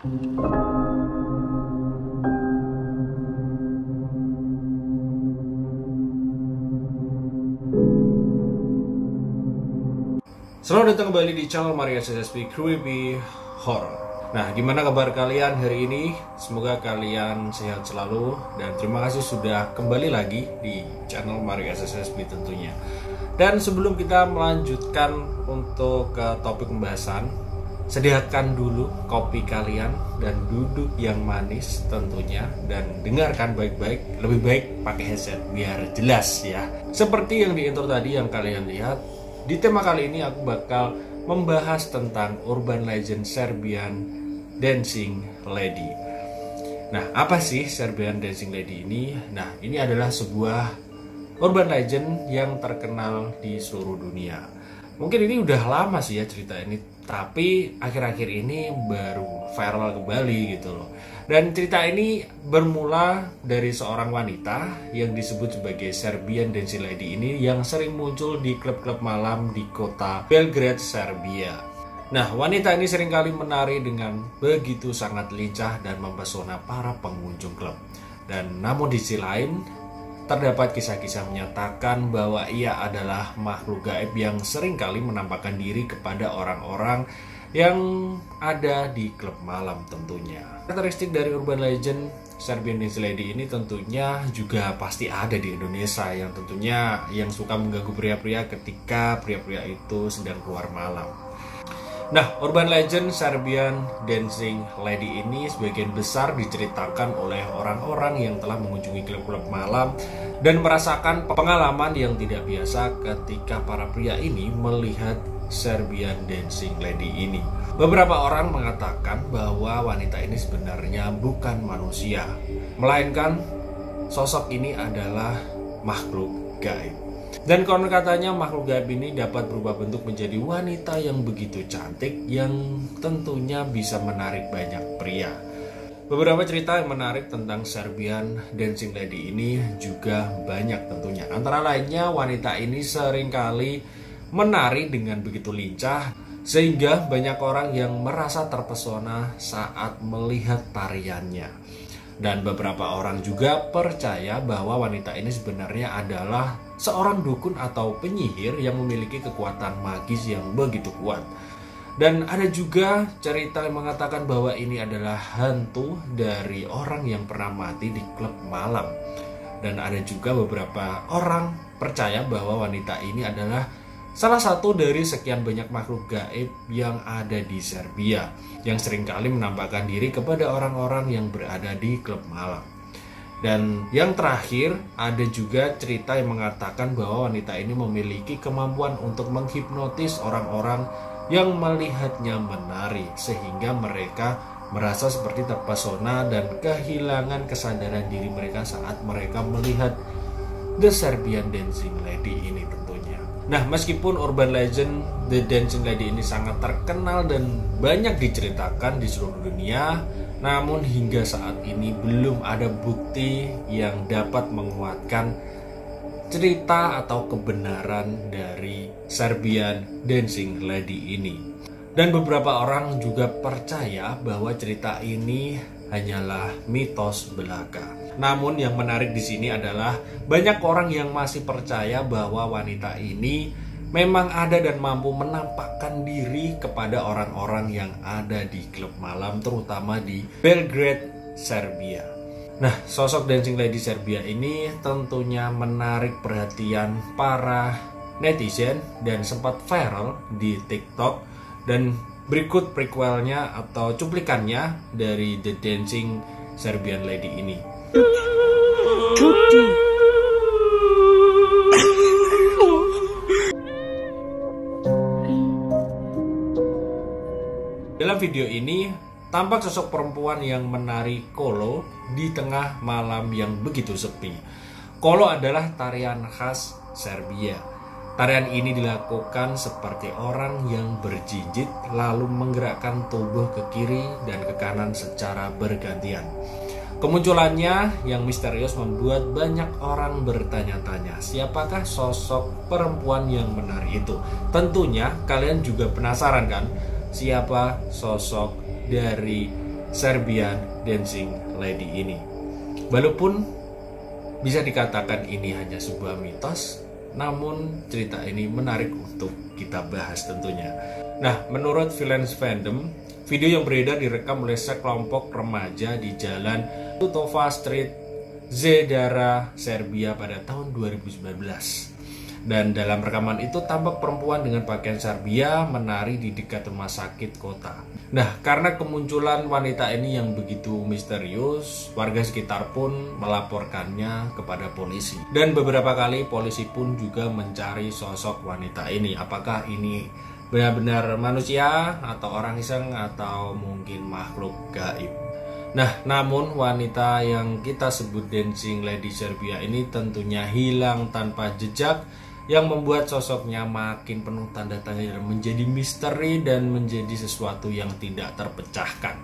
Selamat datang kembali di channel Maria SSP Creepy Horror. Nah, gimana kabar kalian hari ini? Semoga kalian sehat selalu dan terima kasih sudah kembali lagi di channel Maria SSP tentunya. Dan sebelum kita melanjutkan untuk ke topik pembahasan, sediakan dulu kopi kalian dan duduk yang manis tentunya dan dengarkan baik-baik. Lebih baik pakai headset biar jelas ya. Seperti yang di intro tadi yang kalian lihat, di tema kali ini aku bakal membahas tentang urban legend Serbian Dancing Lady. Nah, apa sih Serbian Dancing Lady ini? Nah, ini adalah sebuah urban legend yang terkenal di seluruh dunia. Mungkin ini udah lama sih ya cerita ini, tapi akhir-akhir ini baru viral kembali gitu loh. Dan cerita ini bermula dari seorang wanita yang disebut sebagai Serbian Dancing Lady ini yang sering muncul di klub-klub malam di kota Belgrade, Serbia. Nah, wanita ini seringkali menari dengan begitu sangat lincah dan mempesona para pengunjung klub. Dan namun di sisi lain, terdapat kisah-kisah menyatakan bahwa ia adalah makhluk gaib yang seringkali menampakkan diri kepada orang-orang yang ada di klub malam tentunya. Karakteristik dari urban legend Serbian Dancing Lady ini tentunya juga pasti ada di Indonesia, yang tentunya yang suka mengganggu pria-pria ketika pria-pria itu sedang keluar malam. Nah, urban legend Serbian Dancing Lady ini sebagian besar diceritakan oleh orang-orang yang telah mengunjungi klub-klub malam dan merasakan pengalaman yang tidak biasa ketika para pria ini melihat Serbian Dancing Lady ini. Beberapa orang mengatakan bahwa wanita ini sebenarnya bukan manusia, melainkan sosok ini adalah makhluk gaib. Dan konon katanya makhluk gaib ini dapat berubah bentuk menjadi wanita yang begitu cantik yang tentunya bisa menarik banyak pria. Beberapa cerita yang menarik tentang Serbian Dancing Lady ini juga banyak tentunya. Antara lainnya wanita ini seringkali menari dengan begitu lincah sehingga banyak orang yang merasa terpesona saat melihat tariannya. Dan beberapa orang juga percaya bahwa wanita ini sebenarnya adalah seorang dukun atau penyihir yang memiliki kekuatan magis yang begitu kuat. Dan ada juga cerita yang mengatakan bahwa ini adalah hantu dari orang yang pernah mati di klub malam. Dan ada juga beberapa orang percaya bahwa wanita ini adalah salah satu dari sekian banyak makhluk gaib yang ada di Serbia yang seringkali menampakkan diri kepada orang-orang yang berada di klub malam. Dan yang terakhir, ada juga cerita yang mengatakan bahwa wanita ini memiliki kemampuan untuk menghipnotis orang-orang yang melihatnya menari sehingga mereka merasa seperti terpesona dan kehilangan kesadaran diri mereka saat mereka melihat The Serbian Dancing Lady ini tentunya. Nah, meskipun urban legend The Dancing Lady ini sangat terkenal dan banyak diceritakan di seluruh dunia, namun hingga saat ini belum ada bukti yang dapat menguatkan cerita atau kebenaran dari Serbian Dancing Lady ini. Dan beberapa orang juga percaya bahwa cerita ini hanyalah mitos belaka. Namun yang menarik di sini adalah banyak orang yang masih percaya bahwa wanita ini memang ada dan mampu menampakkan diri kepada orang-orang yang ada di klub malam, terutama di Belgrade, Serbia. Nah, sosok Dancing Lady Serbia ini tentunya menarik perhatian para netizen dan sempat viral di TikTok. Dan berikut prequelnya atau cuplikannya dari The Dancing Serbian Lady ini. Dalam video ini tampak sosok perempuan yang menari kolo di tengah malam yang begitu sepi. Kolo adalah tarian khas Serbia. Tarian ini dilakukan seperti orang yang berjinjit lalu menggerakkan tubuh ke kiri dan ke kanan secara bergantian. Kemunculannya yang misterius membuat banyak orang bertanya-tanya, siapakah sosok perempuan yang menari itu? Tentunya kalian juga penasaran kan, siapa sosok dari Serbian Dancing Lady ini. Walaupun bisa dikatakan ini hanya sebuah mitos, namun cerita ini menarik untuk kita bahas tentunya. Nah, menurut Freelance Fandom, video yang beredar direkam oleh sekelompok remaja di jalan Tutova Street, Zedara, Serbia pada tahun 2019. Dan dalam rekaman itu tampak perempuan dengan pakaian Serbia menari di dekat rumah sakit kota. Nah, karena kemunculan wanita ini yang begitu misterius, warga sekitar pun melaporkannya kepada polisi. Dan beberapa kali polisi pun juga mencari sosok wanita ini. Apakah ini benar-benar manusia atau orang iseng atau mungkin makhluk gaib? Nah, namun wanita yang kita sebut Dancing Lady Serbia ini tentunya hilang tanpa jejak, yang membuat sosoknya makin penuh tanda tanya dan menjadi misteri dan menjadi sesuatu yang tidak terpecahkan.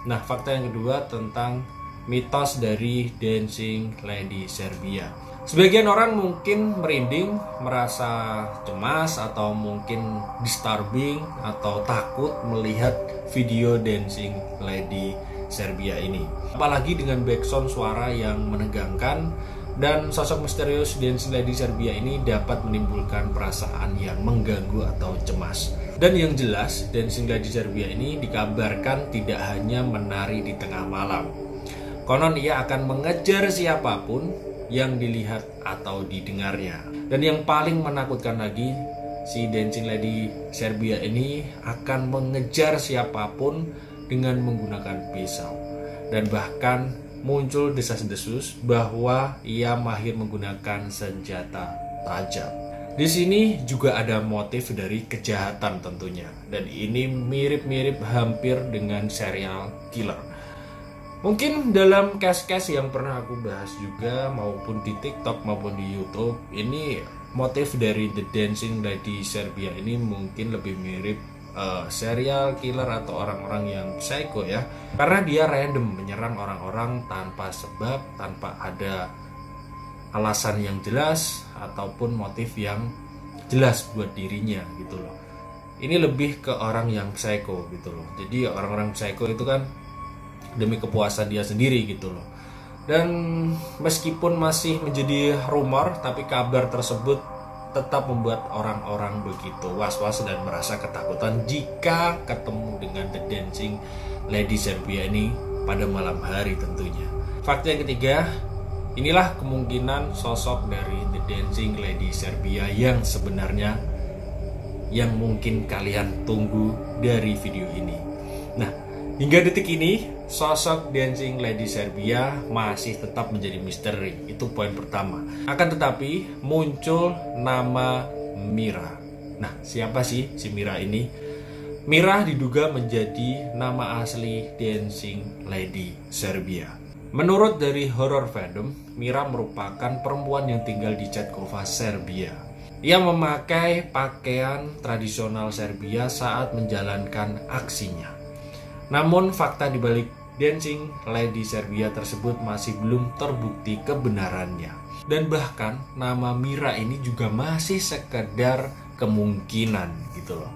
Nah, fakta yang kedua tentang mitos dari Dancing Lady Serbia. Sebagian orang mungkin merinding, merasa cemas atau mungkin disturbing atau takut melihat video Dancing Lady Serbia ini. Apalagi dengan background suara yang menegangkan, dan sosok misterius Dancing Lady Serbia ini dapat menimbulkan perasaan yang mengganggu atau cemas. Dan yang jelas, Dancing Lady Serbia ini dikabarkan tidak hanya menari di tengah malam. Konon ia akan mengejar siapapun yang dilihat atau didengarnya. Dan yang paling menakutkan lagi, si Dancing Lady Serbia ini akan mengejar siapapun dengan menggunakan pisau. Dan bahkan muncul desas-desus bahwa ia mahir menggunakan senjata tajam. Di sini juga ada motif dari kejahatan tentunya, dan ini mirip-mirip hampir dengan serial killer. Mungkin dalam case-case yang pernah aku bahas juga, maupun di TikTok maupun di YouTube, ini motif dari The Dancing Lady Serbia ini mungkin lebih mirip serial killer atau orang-orang yang psycho ya, karena dia random menyerang orang-orang tanpa sebab, tanpa ada alasan yang jelas ataupun motif yang jelas buat dirinya gitu loh. Ini lebih ke orang yang psycho gitu loh. Jadi orang-orang psycho itu kan demi kepuasan dia sendiri gitu loh. Dan meskipun masih menjadi rumor, tapi kabar tersebut tetap membuat orang-orang begitu was-was dan merasa ketakutan jika ketemu dengan The Dancing Lady Serbia ini pada malam hari tentunya. Fakta yang ketiga, inilah kemungkinan sosok dari The Dancing Lady Serbia yang sebenarnya yang mungkin kalian tunggu dari video ini. Nah, hingga detik ini sosok Dancing Lady Serbia masih tetap menjadi misteri. Itu poin pertama. Akan tetapi muncul nama Mira. Nah, siapa sih si Mira ini? Mira diduga menjadi nama asli Dancing Lady Serbia. Menurut dari Horror Fandom, Mira merupakan perempuan yang tinggal di Cetkova, Serbia. Ia memakai pakaian tradisional Serbia saat menjalankan aksinya. Namun fakta di balik Dancing Lady Serbia tersebut masih belum terbukti kebenarannya. Dan bahkan nama Mira ini juga masih sekedar kemungkinan gitu loh.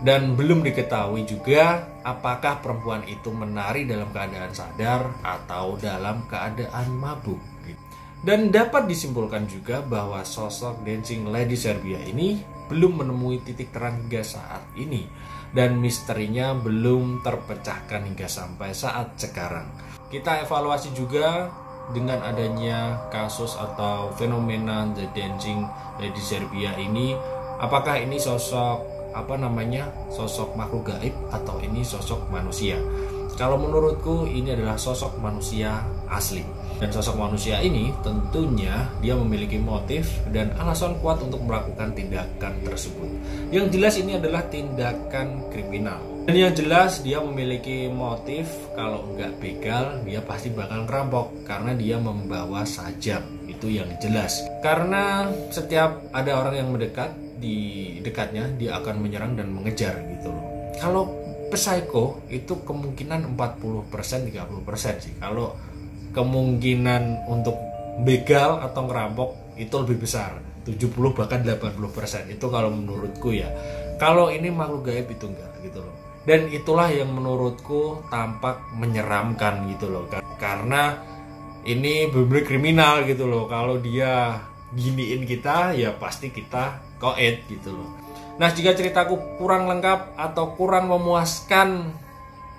Dan belum diketahui juga apakah perempuan itu menari dalam keadaan sadar atau dalam keadaan mabuk. Dan dapat disimpulkan juga bahwa sosok Dancing Lady Serbia ini belum menemui titik terang hingga saat ini, dan misterinya belum terpecahkan hingga sampai saat sekarang. Kita evaluasi juga dengan adanya kasus atau fenomena The Dancing Lady Serbia ini, apakah ini sosok sosok makhluk gaib atau ini sosok manusia. Kalau menurutku ini adalah sosok manusia asli. Dan sosok manusia ini tentunya dia memiliki motif dan alasan kuat untuk melakukan tindakan tersebut. Yang jelas ini adalah tindakan kriminal. Dan yang jelas dia memiliki motif, kalau nggak begal dia pasti bakal ngerampok karena dia membawa sajam. Itu yang jelas. Karena setiap ada orang yang mendekat, di dekatnya dia akan menyerang dan mengejar gitu loh. Kalau psycho itu kemungkinan 40% 30% sih. Kalau kemungkinan untuk begal atau ngerampok itu lebih besar, 70 bahkan 80%. Itu kalau menurutku ya. Kalau ini makhluk gaib itu enggak gitu loh. Dan itulah yang menurutku tampak menyeramkan gitu loh, karena ini bener-bener kriminal gitu loh. Kalau dia giniin kita ya pasti kita koet gitu loh. Nah, jika ceritaku kurang lengkap atau kurang memuaskan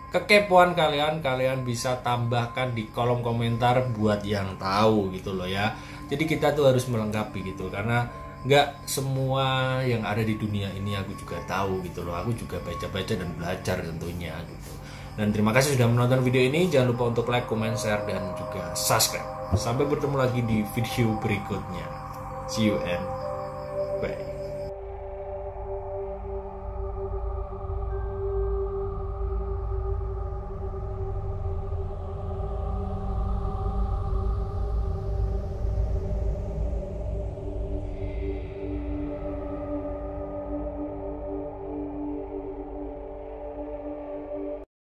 kekepoan kalian bisa tambahkan di kolom komentar buat yang tahu gitu loh ya. Jadi kita tuh harus melengkapi gitu, karena nggak semua yang ada di dunia ini aku juga tahu gitu loh. Aku juga baca-baca dan belajar tentunya gitu. Dan terima kasih sudah menonton video ini. Jangan lupa untuk like, comment, share, dan juga subscribe. Sampai bertemu lagi di video berikutnya. See you and bye.